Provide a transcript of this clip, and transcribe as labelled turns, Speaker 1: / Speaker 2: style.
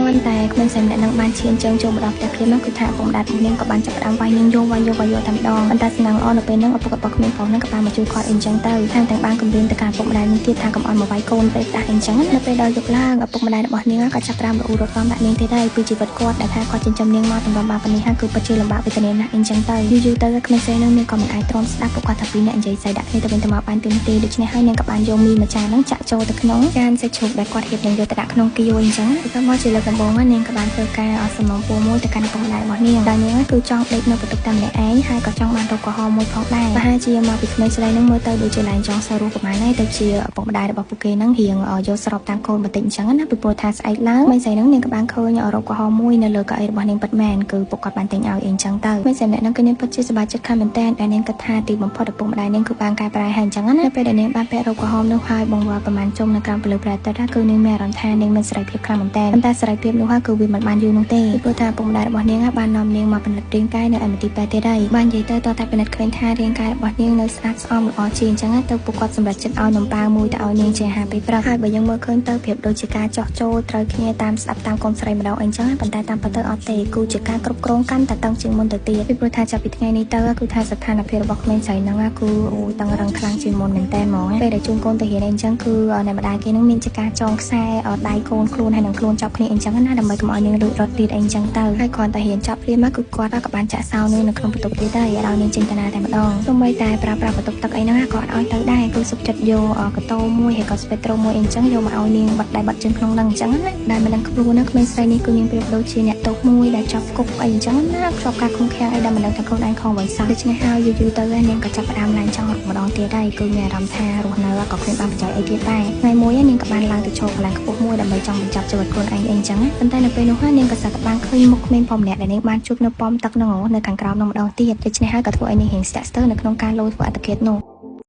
Speaker 1: ប៉ុន្តែគ្មានសម្នាក់នឹងបានឈានជើងចូលមកដល់ផ្ទះភ្លាមនោះគឺថាឪពុកម្ដាយនាងក៏បានចាប់ផ្ដើមវាយនាងយូរតែម្ដងប៉ុន្តែសំណាងល្អនៅពេលហ្នឹងឪពុករបស់ក្មេងប្រុសហ្នឹងក៏បានមកជួយគាត់អីចឹងទៅថែមទាំងបានគំរាមទៅកាន់ឪពុកម្ដាយនាងទៀតថាកុំឲ្យមកវាយកូនទៅដាស់អីចឹងនៅពេលដល់យប់ឡើងឪពុកម្ដាយរបស់នាងក៏ចាប់ផ្ដើមរអ៊ូរទាំដាក់នាងទៀតហើយពីជីវិតគាត់ដែលថាគាត់ចិញ្ចឹមនាងមកតម្រុំបានប៉ុណ្នេះហើយគឺពិតជាលំបាកវេទនាណាស់អីចឹងទៅយូរទៅក្មេងស្រីហ្នឹងនាងក៏មិនអាចទ្រាំស្ដាប់ពួកគាត់ថាពីរនាក់និយាយស្អីដាក់គ្នាទៅវិញទៅមកបានទេដូច្នេះហើយនាងក៏បានយកមីម្ចាស់ហ្នឹងចាក់ចូលទៅក្នុងចានសាច់ជ្រូកដែលគាត់ហៀបនឹងយកទៅដាក់ក្នុងគីវអញ្ចឹងបន្ទាប់មកជាលើកដំបូងនាងក៏បានធ្វើការអសំណងពូមួយទៅកាន់ឪពុកម្ដាយរបស់នាងដែលនាងគឺចង់ដេកនៅបន្ទប់តែម្នាក់ឯងហើយក៏ចង់បានរកកំហុសមួយផងដែរប្រហែលជាមកពីក្មេងស្រីហ្នឹងមើលទៅដូចជាឡើងចង់សើរស់ប្រហែលហើយទៅជាឪពុកម្ដាយរបស់ពួកគេហ្នឹងរៀងយកស្របតាមកូនបន្តិចអញ្ចឹងណាពីព្រោះថាស្អែកឡើងក្មេងស្រីហ្នឹងនាងក៏បានឃើញរកកំហុសមួយនៅលើកៅអីរបស់នាងពិតមែនគឺពួកគាត់បានទិញឲ្យអីអញ្ចឹងទៅក្មេងស្រីម្នាក់ហ្នឹងគឺនាងពិតជាសប្បាយចិត្តខ្លាំងមែនទែនដែលនាងគិតថាទីបំផុតឪពុកម្ដាយនាងគឺបានកែប្រែហើយអញ្ចឹងណាពេលដែលនាងបានពាក់រកកំហុសនោះហើយបងវល់ប្រហែលជុំនៅក្រោមពលិប្រែទៅគឺនាងមានអារម្មណ៍ថានាងមានសេរីភាពខ្លាំងមែនទែនប៉ុន្តែសេរីភាពនោះហើយគឺវាមិនបានយូរនោះទេព្រោះថាឪពុកម្ដាយរបស់នាងបាននាំនាងមកពិនិត្យរាងកាយនៅឯមន្ទីរពេទ្យទៀតហើយបាននិយាយទៅតតែពិនិត្យឃើញថារាងកាយរបស់នាងនៅស្អាតស្អំល្អជាងអញ្ចឹងទៅពួកគាត់សម្រេចចិត្តឲ្យនំប៉ាវមួយទៅឲ្យនាងជាអាហារពេលព្រឹកហើយបើយើងមើលឃើញទៅប្រៀបដូចជាការចោះចូលត្រូវគ្នាតាមស្ដាប់តាមកូនស្រីម្ដងអីចឹងប៉ុន្តែតាមពិតទៅអត់ទេគឺជាការគ្រប់គ្រងកាន់តែតឹងជាងមុនទៅទៀតពីព្រោះថាចាប់ពីថ្ងៃនេះទៅគឺថាស្ថានភាពរបស់ក្មេងស្រីហ្នឹងគឺតឹងរឹងខ្លាំងជាងមុនមែនតើហ្មងពេលដែលជូនកូនទៅរៀនអីចឹងគឺអ្នកម្ដាយគេនឹងមានជាការចងខ្សែដៃកូនខ្លួនហើយនឹងខ្លួនចាប់គ្នាអីចឹងណាដើម្បីកុំឲ្យនាងលូតរត់ទៀតអីចឹងទៅហើយគ្រាន់តែរៀនចប់ព្រាមមកគឺគាត់ក៏បានចាក់សោនាងនៅក្នុងបន្ទប់ទៀតដែរឲ្យនាងចេញតាណាតែម្ដងសូម្បីតែប្រើប្រាស់បន្ទប់ទឹកអីហ្នឹងក៏អត់ឲ្យទៅដែរគឺសុខចិត្តយកកតោមួយហើយក៏ស្ពេត្រូមួយអីចឹងយកមកឲ្យនាងបាត់ដៃបាត់ជើងក្នុងហ្នឹងអញ្ចឹងណាដែលមិនដឹងខ្លួនណាក្មេងស្រីនេះគឺនាងប្រៀបដូចជាអ្នកទោសមួយដែលជាប់គុកអីអញ្ចឹងណាជាប់ការឃុំឃាំងអីដែលមិនដឹងថាខ្លួនឯងខំអ្វីសោះដូច្នេះហើយយូរទៅនាងក៏ចាប់ផ្ដើមឡើងចង់រត់ម្ដងទៀតដែរគឺមានអារម្មណ៍ថារស់នៅក៏គ្មានបានបច្ច័យអីទៀតដែរថ្ងៃមួយនាងក៏បានឡើងទៅឈរកន្លែងខ្ពស់មួយដើម្បីចង់បញ្ចប់ជីវិតខ្លួនឯងអីអញ្ចឹងប៉ុន្តែនៅពេលនោះហើយនាងក៏សឹកបានឃើញមុខក្មេងប្រុសម្នាក់ដែលនាងបានជួបនៅប៉មទឹកនោះនៅខាងក្រោមនោះម្ដងទៀតដូច្នេះហើយក៏ធ្វើឲ្យនាងរៀងស្ទាក់ស្ទើរនៅក្នុងការលោតធ្វើអត្តឃាតនោះ